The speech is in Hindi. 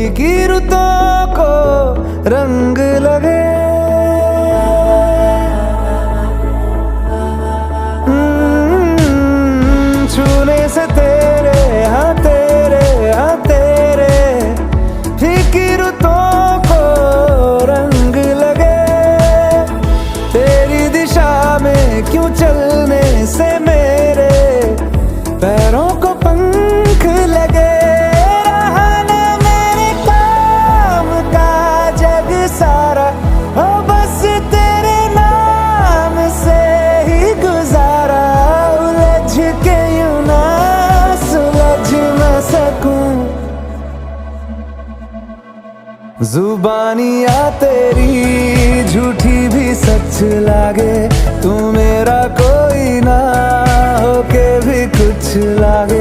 फीकी रुतों को रंग लगे। छूने से तेरे हाँ तेरे फीकी रुतों को रंग लगे। तेरी दिशा में क्यों चलने से मेरे पैरों को पंख लगे। रहा ना मेरे काम का जग सारा, हो बस तेरे नाम से ही गुजारा। उलझ के यूं ना सुलझ न सकूं, जुबानियाँ तेरी झूठी भी सच लागे। तू मेरा कोई ना होके भी कुछ लागे।